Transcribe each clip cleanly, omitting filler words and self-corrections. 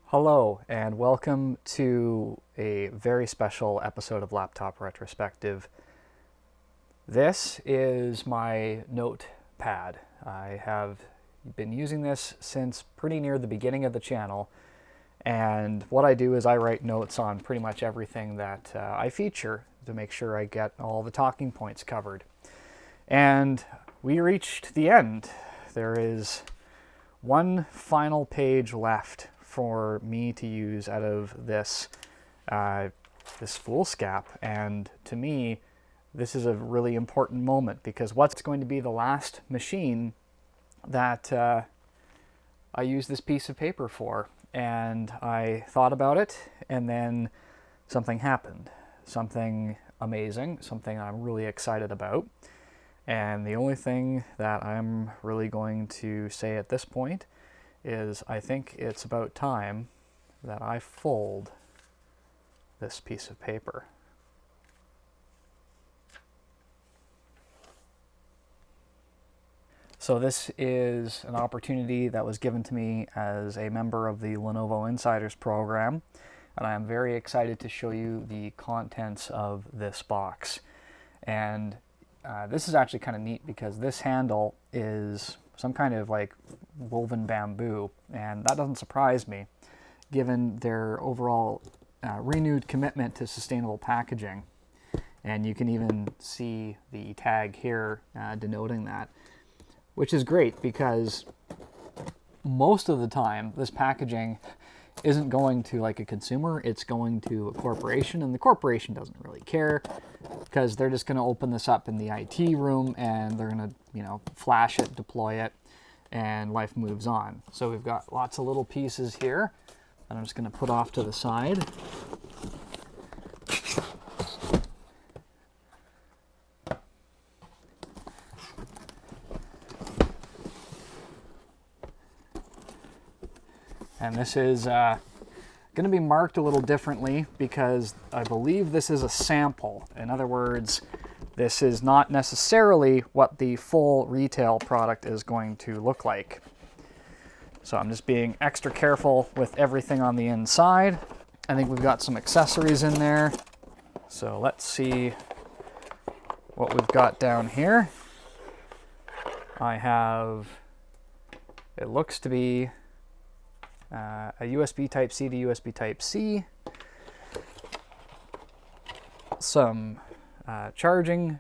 Hello and welcome to a very special episode of Laptop Retrospective. This is my notepad. I have been using this since pretty near the beginning of the channel, and what I do is I write notes on pretty much everything that I feature to make sure I get all the talking points covered. And we reached the end. There is one final page left for me to use out of this this foolscap, and to me this is a really important moment because what's going to be the last machine that I use this piece of paper for. And I thought about it, and then something happened, something amazing, something I'm really excited about. And the only thing that I'm really going to say at this point is I think it's about time that I fold this piece of paper. So this is an opportunity that was given to me as a member of the Lenovo Insiders program, and I am very excited to show you the contents of this box. And this is actually kind of neat because this handle is some kind of like woven bamboo, and that doesn't surprise me given their overall renewed commitment to sustainable packaging. And you can even see the tag here denoting that, which is great because most of the time this packaging isn't going to like a consumer, it's going to a corporation, and the corporation doesn't really care because they're just going to open this up in the IT room and they're going to, flash it, deploy it, and life moves on. So we've got lots of little pieces here that I'm just going to put off to the side. And this is going to be marked a little differently because I believe this is a sample. In other words, this is not necessarily what the full retail product is going to look like. So I'm just being extra careful with everything on the inside. I think we've got some accessories in there. So let's see what we've got down here. I have, it looks to be a USB Type-C to USB Type-C, some charging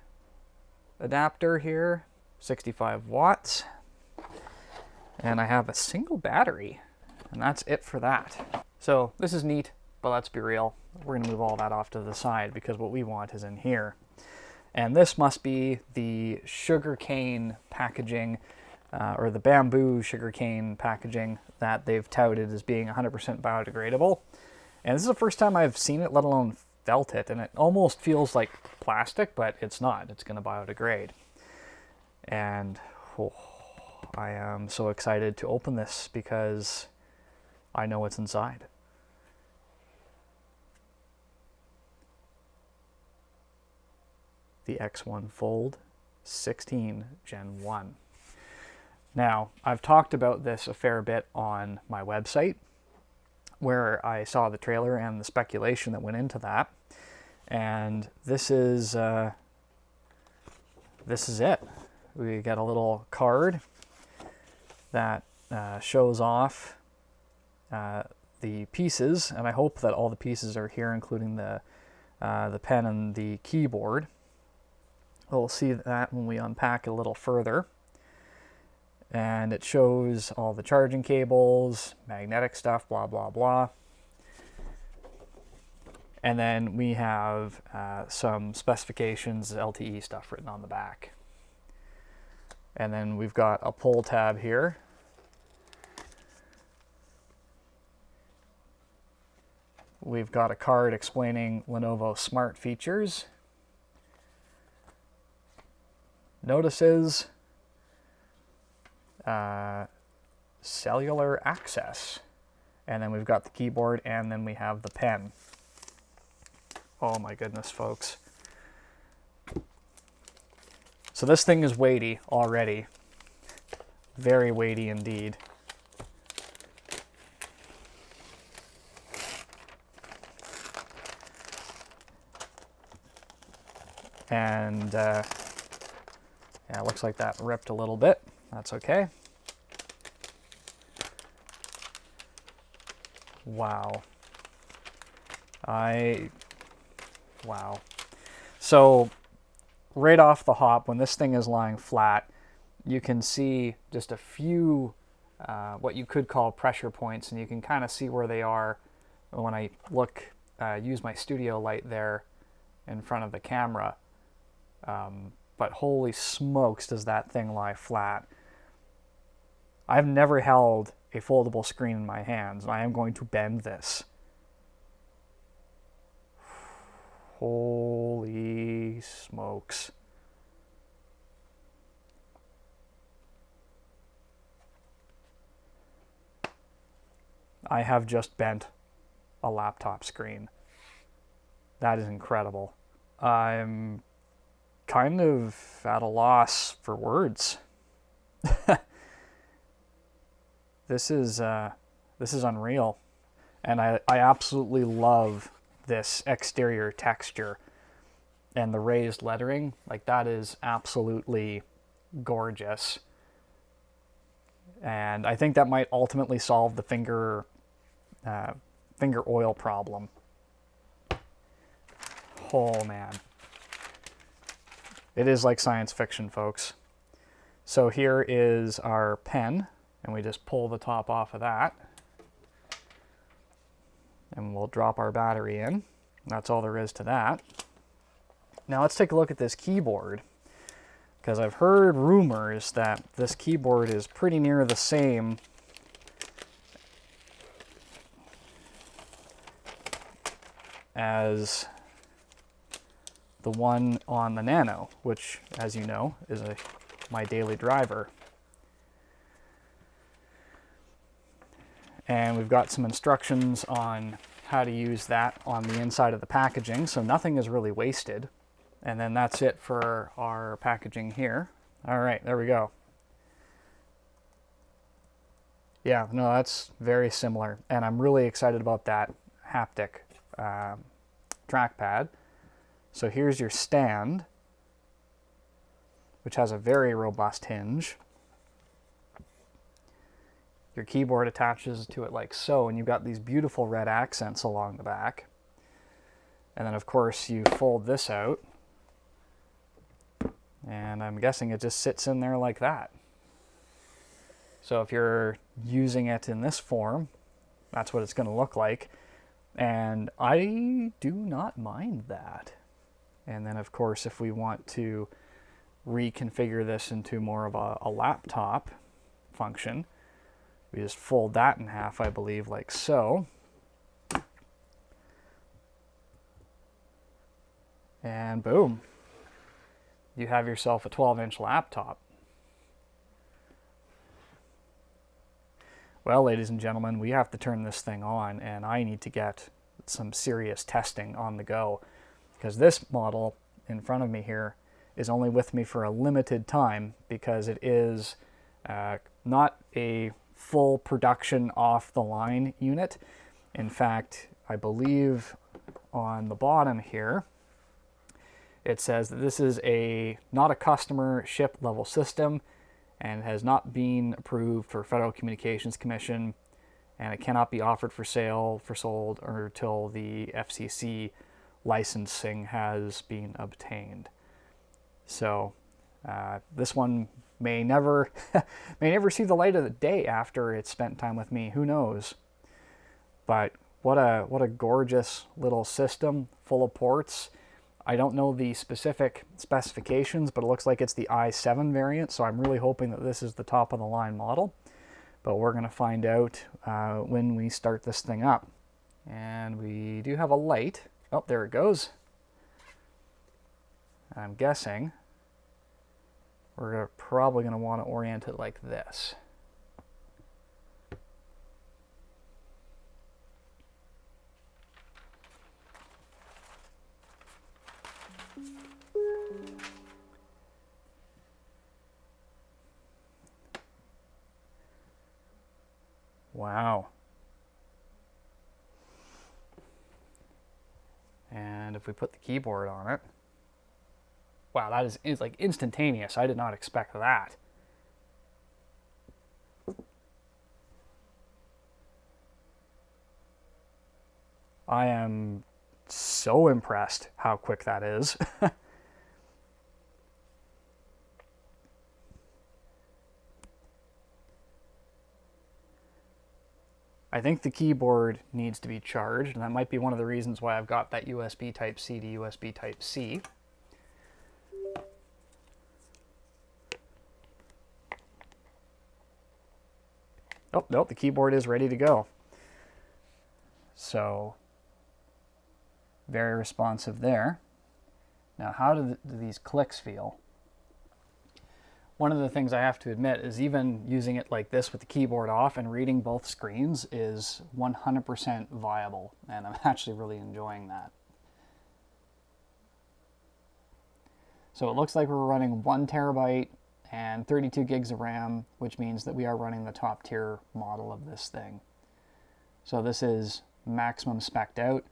adapter here, 65 watts, and I have a single battery, and that's it for that. So this is neat, but let's be real, we're going to move all that off to the side because what we want is in here. And this must be the sugarcane packaging, or the bamboo sugarcane packaging that they've touted as being 100% biodegradable. And this is the first time I've seen it, let alone felt it, and it almost feels like plastic, but it's not. It's going to biodegrade. And I am so excited to open this because I know what's inside. The X1 Fold 16 Gen 1. Now, I've talked about this a fair bit on my website, where I saw the trailer and the speculation that went into that. And this is it. We get a little card that shows off the pieces, and I hope that all the pieces are here, including the pen and the keyboard. We'll see that when we unpack it a little further. And it shows all the charging cables, magnetic stuff, blah, blah, blah. And then we have some specifications, LTE stuff written on the back. And then we've got a pull tab here. We've got a card explaining Lenovo Smart features. Notices. Cellular access, and then we've got the keyboard, and then we have the pen. Oh my goodness, folks. So this thing is weighty already. Very weighty indeed. And yeah, it looks like that ripped a little bit. That's okay. Wow. Wow. So right off the hop, when this thing is lying flat, you can see just a few what you could call pressure points, and you can kind of see where they are when I use my studio light there in front of the camera. But holy smokes, does that thing lie flat. I've never held a foldable screen in my hands, and I am going to bend this. Holy smokes. I have just bent a laptop screen. That is incredible. I'm kind of at a loss for words. This is unreal, and I absolutely love this exterior texture and the raised lettering. Like, that is absolutely gorgeous, and I think that might ultimately solve the finger oil problem. Oh man, it is like science fiction, folks. So here is our pen, and we just pull the top off of that, and we'll drop our battery in. That's all there is to that. Now let's take a look at this keyboard, because I've heard rumors that this keyboard is pretty near the same as the one on the Nano, which, as you know, is my daily driver. And we've got some instructions on how to use that on the inside of the packaging, so nothing is really wasted. And then that's it for our packaging here. All right, there we go. Yeah, no, that's very similar, and I'm really excited about that haptic trackpad. So here's your stand, which has a very robust hinge. Your keyboard attaches to it like so, and you've got these beautiful red accents along the back. And then, of course, you fold this out, and I'm guessing it just sits in there like that. So if you're using it in this form, that's what it's going to look like. And I do not mind that. And then, of course, if we want to reconfigure this into more of a laptop function, we just fold that in half, I believe, like so. And boom, you have yourself a 12-inch laptop. Well, ladies and gentlemen, we have to turn this thing on, and I need to get some serious testing on the go, because this model in front of me here is only with me for a limited time, because it is not a full production off-the-line unit. In fact, I believe on the bottom here, it says that this is not a customer ship level system, and has not been approved for Federal Communications Commission, and it cannot be offered for sale, for sold, or until the FCC licensing has been obtained. So this one may never see the light of the day after it's spent time with me. Who knows? But what a gorgeous little system full of ports. I don't know the specific specifications, but it looks like it's the i7 variant, so I'm really hoping that this is the top of the line model. But we're going to find out when we start this thing up. And we do have a light. Oh, there it goes. I'm guessing we're probably going to want to orient it like this. Wow. And if we put the keyboard on it, wow, that is like instantaneous. I did not expect that. I am so impressed how quick that is. I think the keyboard needs to be charged, and that might be one of the reasons why I've got that USB Type-C to USB Type-C. Oh, nope, the keyboard is ready to go. So, very responsive there. Now, how do these clicks feel? One of the things I have to admit is even using it like this with the keyboard off and reading both screens is 100% viable, and I'm actually really enjoying that. So it looks like we're running 1 terabyte and 32 gigs of RAM, which means that we are running the top tier model of this thing. So this is maximum spec'd out,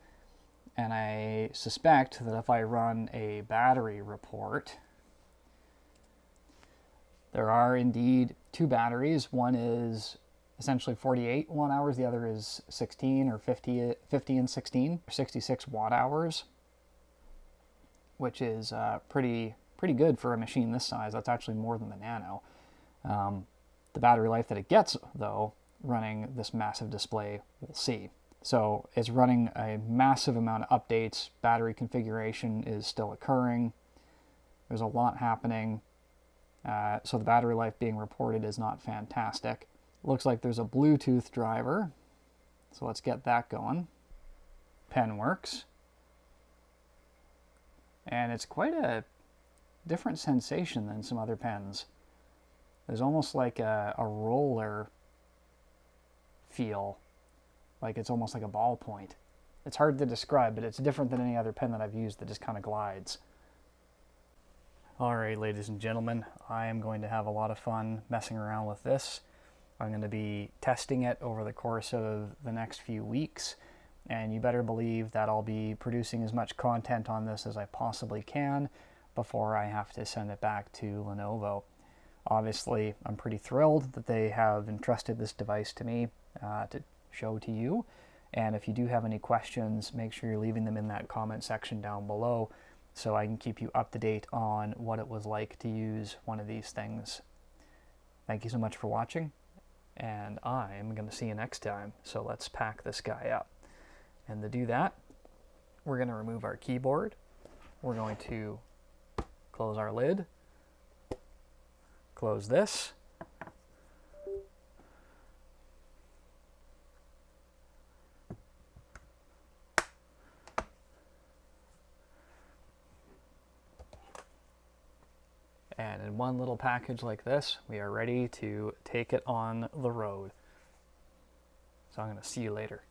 and I suspect that if I run a battery report, there are indeed 2 batteries. One is essentially 48 watt hours, the other is 16 or 50 and 16, 66 watt hours, which is pretty good for a machine this size. That's actually more than the Nano. The battery life that it gets, though, running this massive display, we'll see. So it's running a massive amount of updates. Battery configuration is still occurring. There's a lot happening. So the battery life being reported is not fantastic. Looks like there's a Bluetooth driver. So let's get that going. Pen works. And it's quite a different sensation than some other pens. There's almost like a roller feel. Like it's almost like a ballpoint. It's hard to describe, but it's different than any other pen that I've used that just kind of glides. Alright, ladies and gentlemen, I am going to have a lot of fun messing around with this. I'm going to be testing it over the course of the next few weeks, and you better believe that I'll be producing as much content on this as I possibly can before I have to send it back to Lenovo. Obviously, I'm pretty thrilled that they have entrusted this device to me to show to you, and if you do have any questions, make sure you're leaving them in that comment section down below, so I can keep you up to date on what it was like to use one of these things. Thank you so much for watching, and I'm going to see you next time. So let's pack this guy up. And to do that, we're going to remove our keyboard. We're going to close our lid, close this, and in one little package like this, we are ready to take it on the road. So I'm going to see you later.